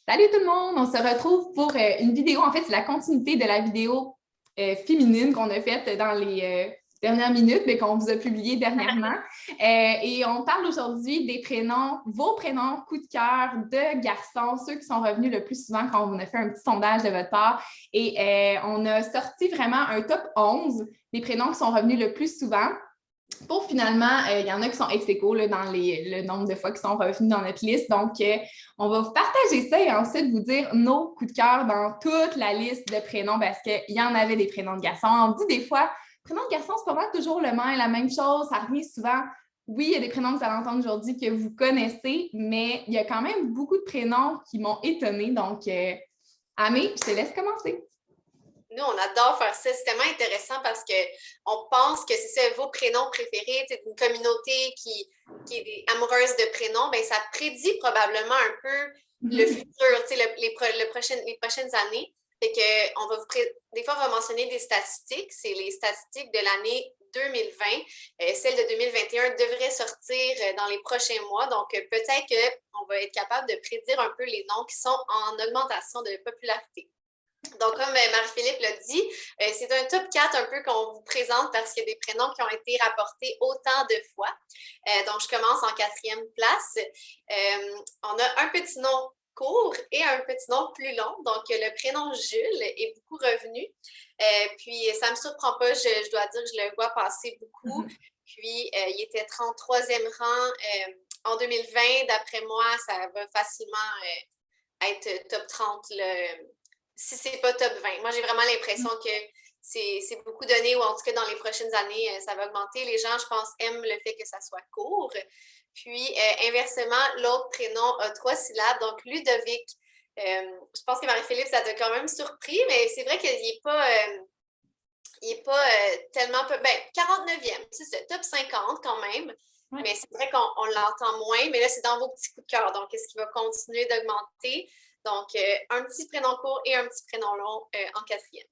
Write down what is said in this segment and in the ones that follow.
Salut tout le monde! On se retrouve pour une vidéo. En fait, c'est la continuité de la vidéo féminine qu'on a faite dans les dernières minutes, mais qu'on vous a publié dernièrement. Et on parle aujourd'hui des prénoms, vos prénoms coup de cœur de garçons, ceux qui sont revenus le plus souvent quand on a fait un petit sondage de votre part. Et on a sorti vraiment un top 11 des prénoms qui sont revenus le plus souvent. Pour finalement, il y en a qui sont ex aequo dans le nombre de fois qui sont revenus dans notre liste. Donc, on va vous partager ça et ensuite vous dire nos coups de cœur dans toute la liste de prénoms parce qu'il y en avait des prénoms de garçons. On dit des fois, prénom de garçon, c'est pas mal toujours la même chose. Ça revient souvent. Oui, il y a des prénoms que vous allez entendre aujourd'hui que vous connaissez, mais il y a quand même beaucoup de prénoms qui m'ont étonnée. Donc, Amé, je te laisse commencer. Nous, on adore faire ça. C'est tellement intéressant parce qu'on pense que c'est ça, vos prénoms préférés, d'une communauté qui est amoureuse de prénoms, bien, ça prédit probablement un peu le futur, les prochaines années. Fait que des fois, on va mentionner des statistiques. C'est les statistiques de l'année 2020. Celle de 2021 devrait sortir dans les prochains mois. Donc, peut-être qu'on va être capable de prédire un peu les noms qui sont en augmentation de popularité. Donc, comme Marie-Philippe l'a dit, c'est un top 4 un peu qu'on vous présente parce qu'il y a des prénoms qui ont été rapportés autant de fois. Donc, je commence en 4e place. On a un petit nom court et un petit nom plus long. Donc, le prénom Jules est beaucoup revenu. Puis, ça ne me surprend pas, je dois dire, je le vois passer beaucoup. Puis, il était 33e rang en 2020. D'après moi, ça va facilement être top 30 si c'est pas top 20. Moi, j'ai vraiment l'impression que c'est beaucoup donné, ou en tout cas dans les prochaines années, ça va augmenter. Les gens, je pense, aiment le fait que ça soit court. Puis, inversement, l'autre prénom a 3 syllabes, donc Ludovic. Je pense que Marie-Philippe, ça t'a quand même surpris, mais c'est vrai qu'il n'est pas, tellement peu. Ben, 49e, c'est ça, top 50 quand même. Ouais. Mais c'est vrai qu'on l'entend moins, mais là, c'est dans vos petits coups de cœur. Donc, est-ce qu'il va continuer d'augmenter? Donc, un petit prénom court et un petit prénom long en 4e.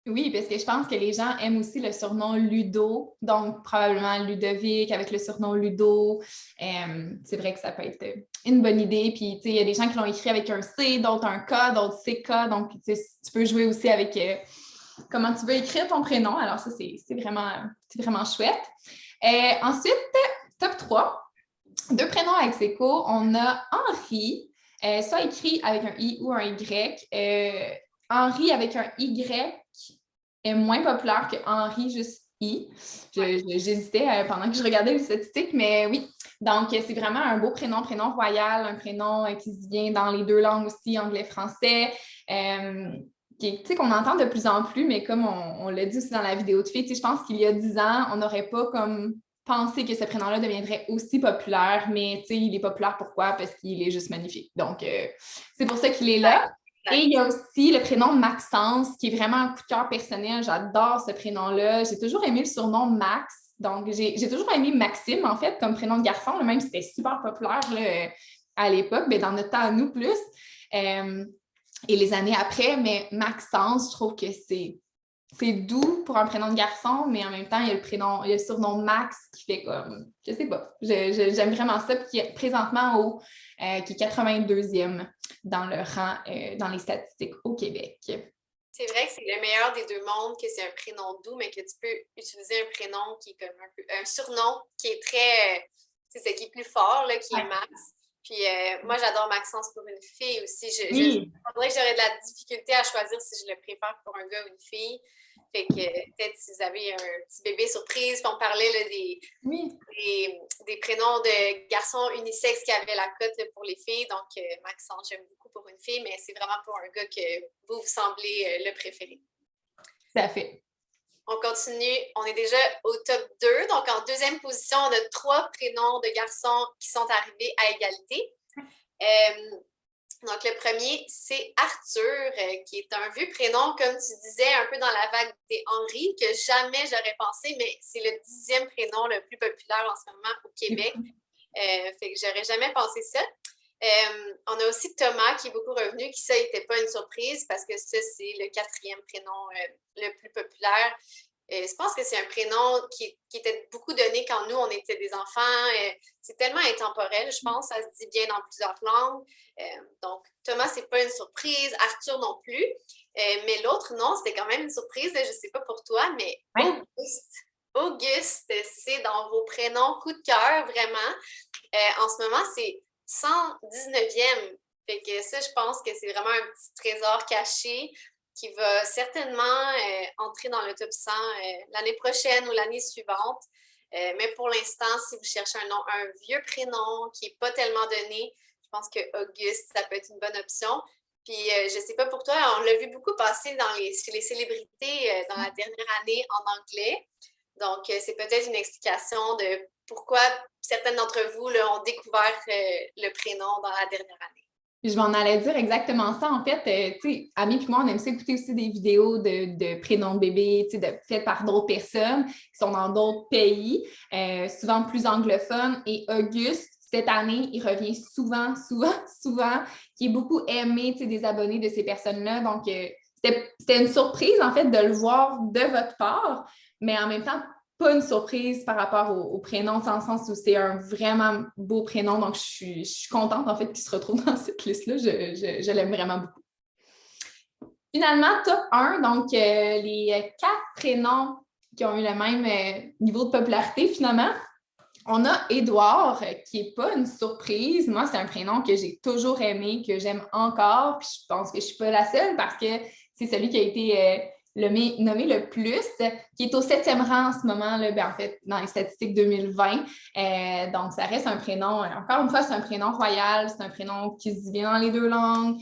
Oui, parce que je pense que les gens aiment aussi le surnom Ludo, donc probablement Ludovic avec le surnom Ludo. C'est vrai que ça peut être une bonne idée. Puis, tu sais, il y a des gens qui l'ont écrit avec un C, d'autres un K, d'autres CK. Donc, tu peux jouer aussi avec comment tu veux écrire ton prénom. Alors, ça, c'est vraiment chouette. Ensuite, top 3, 2 prénoms ex aequo. On a Henri, soit écrit avec un I ou un Y. Henri avec un Y est moins populaire que Henri juste I. J'hésitais pendant que je regardais les statistiques, mais oui. Donc, c'est vraiment un beau prénom royal, un prénom qui se vient dans les 2 langues aussi, anglais-français, qu'on entend de plus en plus, mais comme on l'a dit aussi dans la vidéo de filles, je pense qu'il y a 10 ans, on n'aurait pas comme pensé que ce prénom-là deviendrait aussi populaire, mais il est populaire pourquoi? Parce qu'il est juste magnifique. Donc, c'est pour ça qu'il est là. Et il y a aussi le prénom Maxence, qui est vraiment un coup de cœur personnel. J'adore ce prénom-là. J'ai toujours aimé le surnom Max. Donc, j'ai toujours aimé Maxime, en fait, comme prénom de garçon, même si c'était super populaire là, à l'époque, mais dans notre temps à nous plus. Et les années après, mais Maxence, je trouve que c'est doux pour un prénom de garçon, mais en même temps, il y a le surnom Max qui fait comme, je sais pas, j'aime vraiment ça, puis qui est présentement qui est 82e dans le rang, dans les statistiques au Québec. C'est vrai que c'est le meilleur des 2 mondes, que c'est un prénom doux, mais que tu peux utiliser un prénom qui est comme un surnom qui est très, c'est ce qui est plus fort, là, qui est Max. Puis moi, j'adore Maxence pour une fille aussi. Je dirais que j'aurais de la difficulté à choisir si je le préfère pour un gars ou une fille. Fait que peut-être si vous avez un petit bébé surprise, puis on parlait là, des prénoms de garçons unisexes qui avaient la cote là, pour les filles. Donc, Maxence, j'aime beaucoup pour une fille, mais c'est vraiment pour un gars que vous semblez le préféré. Tout à fait. On continue. On est déjà au top 2. Donc, en 2e position, on a 3 prénoms de garçons qui sont arrivés à égalité. Donc, le premier, c'est Arthur, qui est un vieux prénom, comme tu disais, un peu dans la vague des Henri, que jamais j'aurais pensé, mais c'est le 10e prénom le plus populaire en ce moment au Québec. Fait que j'aurais jamais pensé ça. On a aussi Thomas qui est beaucoup revenu, qui ça n'était pas une surprise parce que ça, c'est le 4e prénom le plus populaire. Je pense que c'est un prénom qui était beaucoup donné quand nous, on était des enfants. C'est tellement intemporel, je pense. Ça se dit bien dans plusieurs langues. Donc, Thomas, c'est pas une surprise. Arthur non plus. Mais l'autre, non, c'était quand même une surprise. Je sais pas pour toi, mais Ouais. Auguste. Auguste, c'est dans vos prénoms coup de cœur, vraiment. En ce moment, c'est 119e. Fait que ça, je pense que c'est vraiment un petit trésor caché qui va certainement entrer dans le top 100 l'année prochaine ou l'année suivante. Mais pour l'instant, si vous cherchez un vieux prénom qui n'est pas tellement donné, je pense que Auguste, ça peut être une bonne option. Puis, je ne sais pas pour toi, on l'a vu beaucoup passer chez les célébrités dans la dernière année en anglais. Donc, c'est peut-être une explication de pourquoi certaines d'entre vous là, ont découvert le prénom dans la dernière année. Je m'en allais dire exactement ça. En fait, tu sais, Ami et moi, on aime ça écouter aussi des vidéos de prénoms de bébés, tu sais, faites par d'autres personnes qui sont dans d'autres pays, souvent plus anglophones. Et Auguste, cette année, il revient souvent, qui est beaucoup aimé, tu sais, des abonnés de ces personnes-là. Donc, c'était une surprise, en fait, de le voir de votre part, mais en même temps, pas une surprise par rapport au prénom, dans le sens où c'est un vraiment beau prénom. Donc, je suis contente, en fait, qu'il se retrouve dans cette liste-là. Je l'aime vraiment beaucoup. Finalement, top 1, donc les 4 prénoms qui ont eu le même niveau de popularité, finalement. On a Édouard, qui n'est pas une surprise. Moi, c'est un prénom que j'ai toujours aimé, que j'aime encore. Puis je pense que je ne suis pas la seule parce que c'est celui qui a été nommé le plus, qui est au 7e rang en ce moment, là, en fait, dans les statistiques 2020. Donc, ça reste un prénom, encore une fois, c'est un prénom royal, c'est un prénom qui se dit bien dans les 2 langues,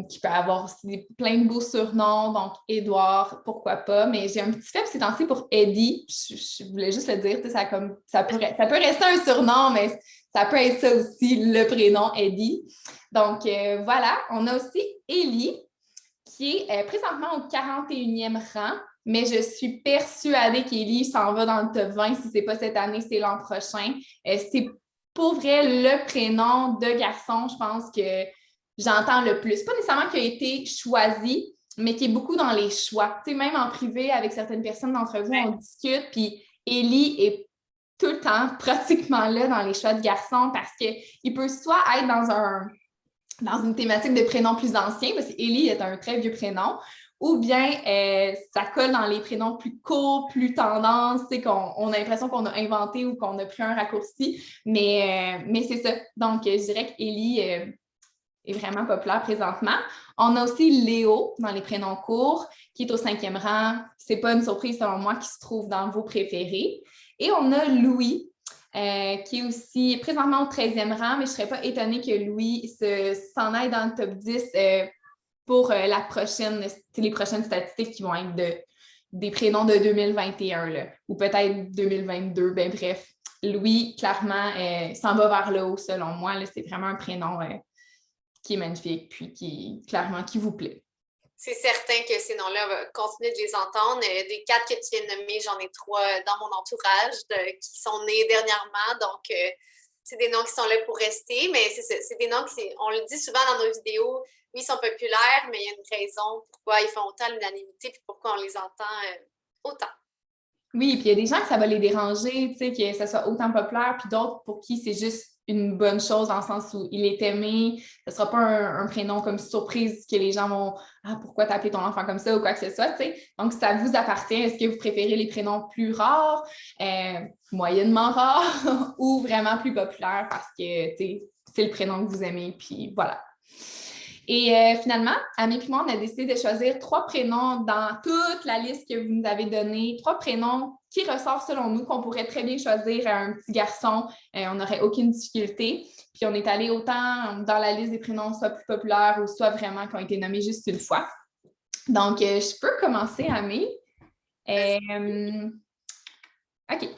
qui peut avoir aussi plein de beaux surnoms. Donc, Édouard, pourquoi pas. Mais j'ai un petit faible ces temps-ci pour Eddie. Je voulais juste le dire, ça peut rester un surnom, mais ça peut être ça aussi, le prénom Eddie. Donc, voilà. On a aussi Élie, qui est présentement au 41e rang, mais je suis persuadée qu'Élie s'en va dans le top 20. Si ce n'est pas cette année, c'est l'an prochain. C'est pour vrai le prénom de garçon, je pense, que j'entends le plus. Pas nécessairement qui a été choisi, mais qui est beaucoup dans les choix. Tu sais, même en privé, avec certaines personnes d'entre vous, on discute, puis Élie est tout le temps pratiquement là dans les choix de garçons parce qu'il peut soit être dans une thématique de prénoms plus anciens, parce qu'Élie est un très vieux prénom, ou bien ça colle dans les prénoms plus courts, plus tendance, qu'on a l'impression qu'on a inventé ou qu'on a pris un raccourci, mais c'est ça. Donc, je dirais qu'Élie est vraiment populaire présentement. On a aussi Léo dans les prénoms courts, qui est au 5e rang. C'est pas une surprise selon moi, qui se trouve dans vos préférés. Et on a Louis, qui est aussi présentement au 13e rang, mais je ne serais pas étonnée que Louis s'en aille dans le top 10 pour les prochaines statistiques qui vont être des prénoms de 2021 là, ou peut-être 2022. Ben, bref, Louis, clairement, s'en va vers le haut selon moi. Là, c'est vraiment un prénom qui est magnifique, puis qui vous plaît. C'est certain que ces noms-là, on va continuer de les entendre. Des 4 que tu viens de nommer, j'en ai 3 dans mon entourage qui sont nés dernièrement. Donc, c'est des noms qui sont là pour rester. Mais c'est des noms on le dit souvent dans nos vidéos, oui, ils sont populaires, mais il y a une raison pourquoi ils font autant l'unanimité puis pourquoi on les entend autant. Oui, puis il y a des gens que ça va les déranger, tu sais, que ça soit autant populaire, puis d'autres pour qui c'est juste une bonne chose dans le sens où il est aimé. Ce ne sera pas un prénom comme surprise que les gens vont « Ah, pourquoi t'as appelé ton enfant comme ça? » ou quoi que ce soit, tu sais. Donc, ça vous appartient. Est-ce que vous préférez les prénoms plus rares, moyennement rares ou vraiment plus populaires parce que, tu sais, c'est le prénom que vous aimez, puis voilà. Et finalement, Ami et moi, on a décidé de choisir 3 prénoms dans toute la liste que vous nous avez donnée. 3 prénoms qui ressortent selon nous, qu'on pourrait très bien choisir à un petit garçon. On n'aurait aucune difficulté. Puis on est allé autant dans la liste des prénoms soit plus populaires ou soit vraiment qui ont été nommés juste une fois. Donc, je peux commencer, Ami. OK.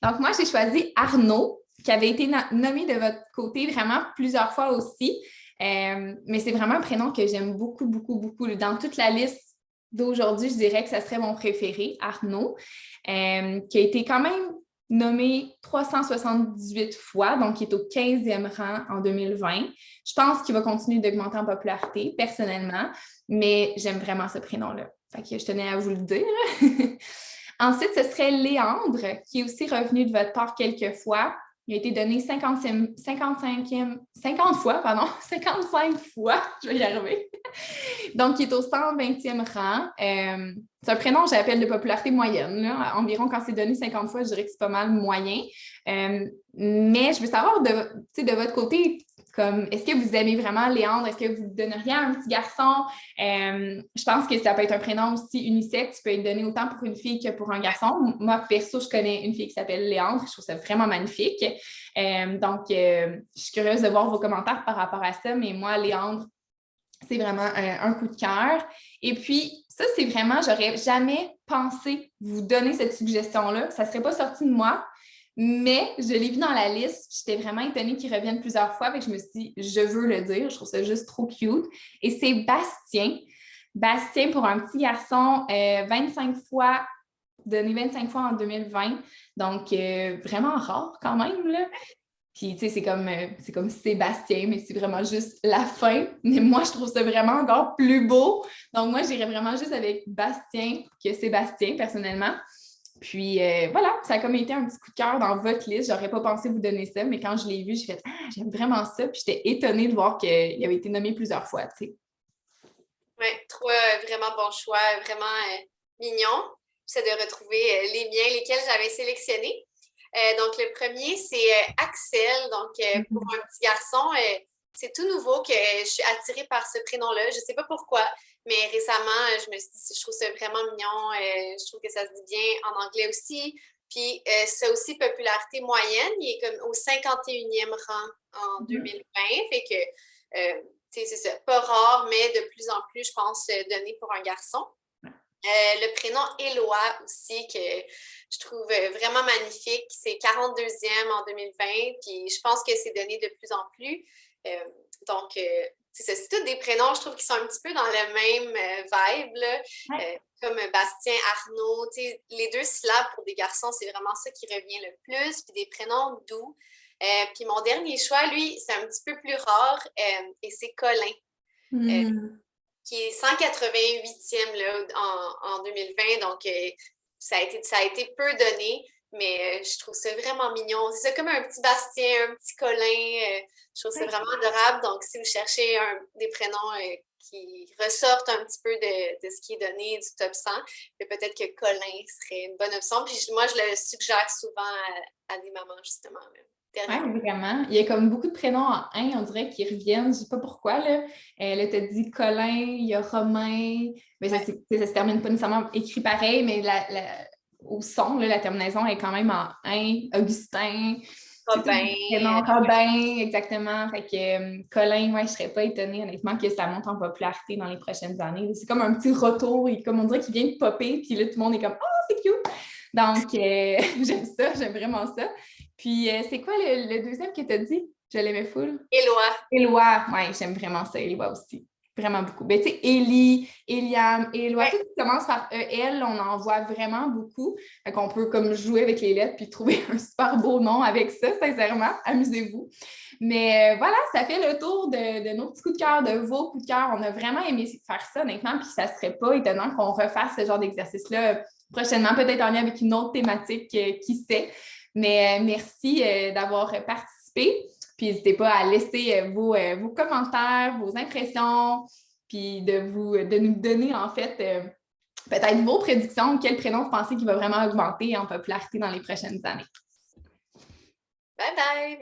Donc, moi, j'ai choisi Arnaud, qui avait été nommé de votre côté vraiment plusieurs fois aussi. Mais c'est vraiment un prénom que j'aime beaucoup, beaucoup, beaucoup. Dans toute la liste d'aujourd'hui, je dirais que ça serait mon préféré, Arnaud, qui a été quand même nommé 378 fois, donc il est au 15e rang en 2020. Je pense qu'il va continuer d'augmenter en popularité, personnellement, mais j'aime vraiment ce prénom-là. Fait que je tenais à vous le dire. Ensuite, ce serait Léandre, qui est aussi revenu de votre part quelques fois. Il a été donné 50 fois, 55 fois, je vais y arriver. Donc, il est au 120e rang. C'est un prénom, j'appelle de popularité moyenne. Là. Environ, quand c'est donné 50 fois, je dirais que c'est pas mal moyen. Mais je veux savoir, de votre côté, comme est-ce que vous aimez vraiment Léandre? Est-ce que vous le donneriez à un petit garçon? Je pense que ça peut être un prénom aussi unisexe. Ça peut être donné autant pour une fille que pour un garçon. Moi, perso, je connais une fille qui s'appelle Léandre. Je trouve ça vraiment magnifique. Donc, je suis curieuse de voir vos commentaires par rapport à ça. Mais moi, Léandre, c'est vraiment un coup de cœur. Et puis, ça, c'est vraiment, j'aurais jamais pensé vous donner cette suggestion-là. Ça ne serait pas sorti de moi. Mais je l'ai vu dans la liste, j'étais vraiment étonnée qu'il revienne plusieurs fois, fait que je me suis dit, je veux le dire, je trouve ça juste trop cute. Et c'est Bastien. Bastien, pour un petit garçon, 25 fois, donné 25 fois en 2020. Donc, vraiment rare quand même, là. Puis, tu sais, c'est comme Sébastien, mais c'est vraiment juste la fin. Mais moi, je trouve ça vraiment encore plus beau. Donc, moi, j'irais vraiment juste avec Bastien que Sébastien, personnellement. Puis voilà, ça a comme été un petit coup de cœur dans votre liste. J'aurais pas pensé vous donner ça, mais quand je l'ai vu, j'ai fait « Ah, j'aime vraiment ça ». Puis j'étais étonnée de voir qu'il avait été nommé plusieurs fois, tu sais. Oui, trois vraiment bons choix, vraiment mignons. J'essaie de retrouver les miens, lesquels j'avais sélectionnés. Donc, le premier, c'est Axel. Donc, pour un petit garçon, c'est tout nouveau que je suis attirée par ce prénom-là. Je ne sais pas pourquoi, mais récemment, je me suis dit, je trouve ça vraiment mignon. Je trouve que ça se dit bien en anglais aussi. Puis, c'est aussi popularité moyenne. Il est comme au 51e rang en 2020. Fait que, c'est ça, pas rare, mais de plus en plus, je pense, donné pour un garçon. Le prénom Éloi aussi, que je trouve vraiment magnifique. C'est 42e en 2020, puis je pense que c'est donné de plus en plus. Donc, c'est tous des prénoms, je trouve, qui sont un petit peu dans le même vibe, là. Comme Bastien, Arnaud. Les 2 syllabes pour des garçons, c'est vraiment ça qui revient le plus, puis des prénoms doux. Puis mon dernier choix, lui, c'est un petit peu plus rare, et c'est Colin. Qui est 188e là, en 2020. Donc, ça a été peu donné, mais je trouve ça vraiment mignon. C'est ça comme un petit Bastien, un petit Colin. Je trouve ça vraiment adorable. Donc, si vous cherchez des prénoms qui ressortent un petit peu de ce qui est donné du top 100, peut-être que Colin serait une bonne option. Puis moi, je le suggère souvent à des mamans, justement. Oui, vraiment. Il y a comme beaucoup de prénoms en un, on dirait, qui reviennent. Je ne sais pas pourquoi. Là, là tu as dit Colin, il y a Romain. Mais ça ne se termine pas nécessairement écrit pareil, mais au son, là, la terminaison est quand même en un. Augustin. Robin, exactement. Fait que Colin, ouais, je ne serais pas étonnée, honnêtement, que ça monte en popularité dans les prochaines années. C'est comme un petit retour, comme on dirait qu'il vient de popper, puis là, tout le monde est comme « Oh, c'est cute! » Donc, j'aime ça, j'aime vraiment ça. Puis, c'est quoi le deuxième que tu as dit? Je l'aimais full. Éloi, oui, j'aime vraiment ça, Éloi aussi. Vraiment beaucoup. Ben, tu sais, Élie, Éliane, Éloi, tout ce qui commence par E-L, on en voit vraiment beaucoup. Fait qu'on peut comme jouer avec les lettres puis trouver un super beau nom avec ça, sincèrement. Amusez-vous. Mais voilà, ça fait le tour de nos petits coups de cœur, de vos coups de cœur. On a vraiment aimé faire ça, honnêtement, puis ça serait pas étonnant qu'on refasse ce genre d'exercice-là prochainement, peut-être en lien avec une autre thématique, qui sait. Mais merci d'avoir participé. Puis n'hésitez pas à laisser vos commentaires, vos impressions, puis de nous donner en fait peut-être vos prédictions, quel prénom vous pensez qui va vraiment augmenter en popularité dans les prochaines années. Bye bye!